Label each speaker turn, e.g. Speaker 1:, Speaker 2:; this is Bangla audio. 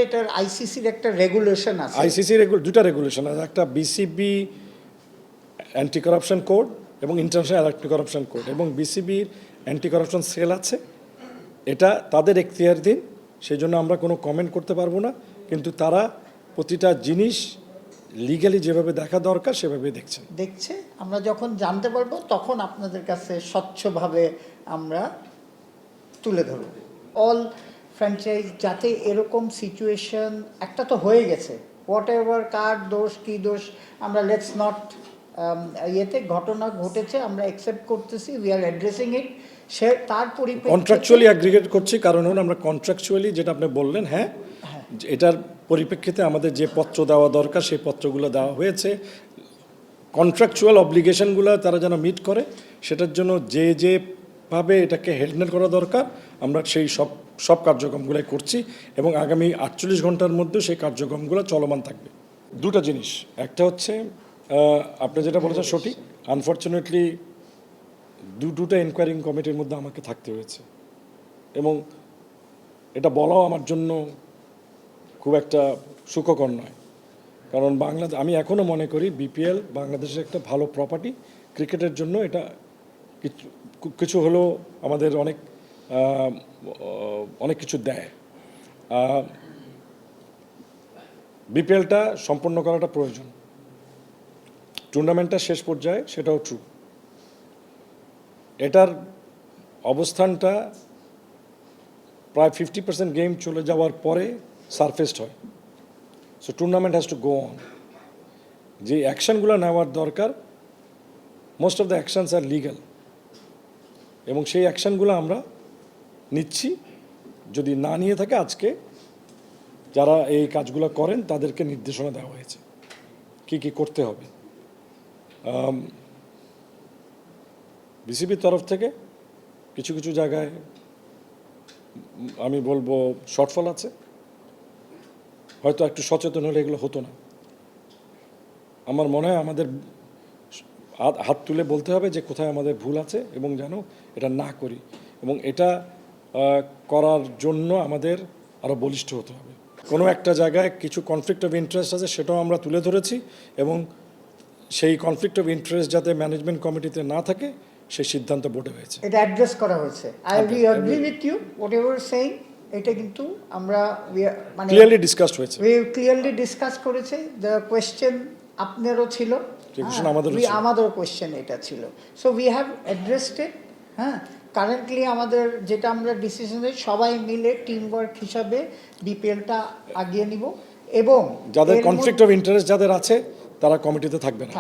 Speaker 1: এটার আইসিসির একটা রেগুলেশন আছে।
Speaker 2: আইসিসির দুটা রেগুলেশন আছে, একটা বিসিবি অ্যান্টি করাপশন কোড এবং ইন্টারন্যাশনাল অ্যান্টি করাপশন কোড, এবং বিসিবির অ্যান্টি করাপশন সেল আছে। এটা তাদের এখতিয়ারাধীন, সেই জন্য আমরা কোনো কমেন্ট করতে পারবো না, কিন্তু তারা প্রতিটা জিনিস লিগ্যালি যেভাবে দেখা দরকার সেভাবে
Speaker 1: দেখছে। আমরা যখন জানতে পারবো তখন আপনাদের কাছে স্বচ্ছভাবে আমরা তুলে ধরব। অল ফ্র্যাঞ্চাইজ যাতে এরকম সিচুয়েশন একটা তো হয়ে গেছে, হোয়াট এভার কার দোষ কী দোষ আমরা লেটস নট ঘটনা ঘটেছে, আমরা অ্যাকসেপ্ট করতেছি, উই আর অ্যাড্রেসিং ইট। সে তার পরিপ্রেক্ষিতে
Speaker 2: কন্ট্রাকচুয়ালি অ্যাগ্রিগেট করছি, কারণ হলো আমরা কন্ট্রাকচুয়ালি যেটা আপনি বললেন, হ্যাঁ এটার পরিপ্রেক্ষিতে আমাদের যে পত্র দেওয়া দরকার সেই পত্রগুলো দেওয়া হয়েছে। কন্ট্রাকচুয়াল অব্লিগেশনগুলো তারা যেন মিট করে, সেটার জন্য যেভাবে এটাকে হ্যান্ডেল করা দরকার আমরা সেই সব কার্যক্রমগুলোই করছি, এবং আগামী 48 ঘন্টার মধ্যে সেই কার্যক্রমগুলো চলমান থাকবে। দুটা জিনিস, একটা হচ্ছে আপনি যেটা বলেছেন সঠিক, আনফর্চুনেটলি দুটা এনকোয়ারিং কমিটির মধ্যে আমাকে থাকতে হয়েছে, এবং এটা বলাও আমার জন্য খুব একটা সুখকর নয়, কারণ আমি এখনও মনে করি বিপিএল বাংলাদেশের একটা ভালো প্রপার্টি। ক্রিকেটের জন্য এটা কিছু হলেও আমাদের অনেক কিছু দেয়। বিপিএলটা সম্পন্ন করাটা প্রয়োজন, টুর্নামেন্টটা শেষ পর্যায়ে সেটাও ট্রু। এটার অবস্থানটা প্রায় 50% গেম চলে যাওয়ার পরে সারফেসড হয়। So tournament has to go on. যে অ্যাকশানগুলো নেওয়ার দরকার, most of the actions are legal, এবং সেই অ্যাকশানগুলো আমরা নিচ্ছি। যদি না নিয়ে থাকে, আজকে যারা এই কাজগুলো করেন তাদেরকে নির্দেশনা দেওয়া হয়েছে কি কি করতে হবে। বিসিবির তরফ থেকে কিছু কিছু জায়গায় আমি বলবো শর্টফল আছে, হয়তো একটু সচেতন হলে এগুলো হতো না। আমার মনে হয় আমাদের হাত তুলে বলতে হবে যে কোথায় আমাদের ভুল আছে, এবং যেন এটা না করি, এবং এটা করার জন্য আমাদের আরও বলিষ্ঠ হতে হবে। কোনো একটা জায়গায় কিছু কনফ্লিক্ট অফ ইন্টারেস্ট আছে, সেটাও আমরা তুলে ধরেছি, এবং সেই কনফ্লিক্ট অফ ইন্টারেস্ট যাতে ম্যানেজমেন্ট কমিটিতে না থাকে সেই সিদ্ধান্ত বোর্ডে হয়েছে,
Speaker 1: এটা অ্যাড্রেস করা হয়েছে। I agree with you whatever saying. এটা কিন্তু আমরা মানে
Speaker 2: ক্লিয়ারলি ডিসকাসড হয়েছে,
Speaker 1: ক্লিয়ারলি ডিসকাস করেছে। দ্য কোয়েশ্চেন আপনারও ছিল, আমাদেরও কোয়েশ্চেন এটা ছিল। So we have addressed it. হ্যাঁ, কারেন্টলি আমাদের যেটা আমরা ডিসিশন সবাই মিলে টিম ওয়ার্ক হিসাবে বিপিএলটা আগিয়ে নিব, এবং
Speaker 2: যাদের কনফ্লিক্ট অফ ইন্টারেস্ট যাদের আছে তারা কমিটিতে থাকবে না।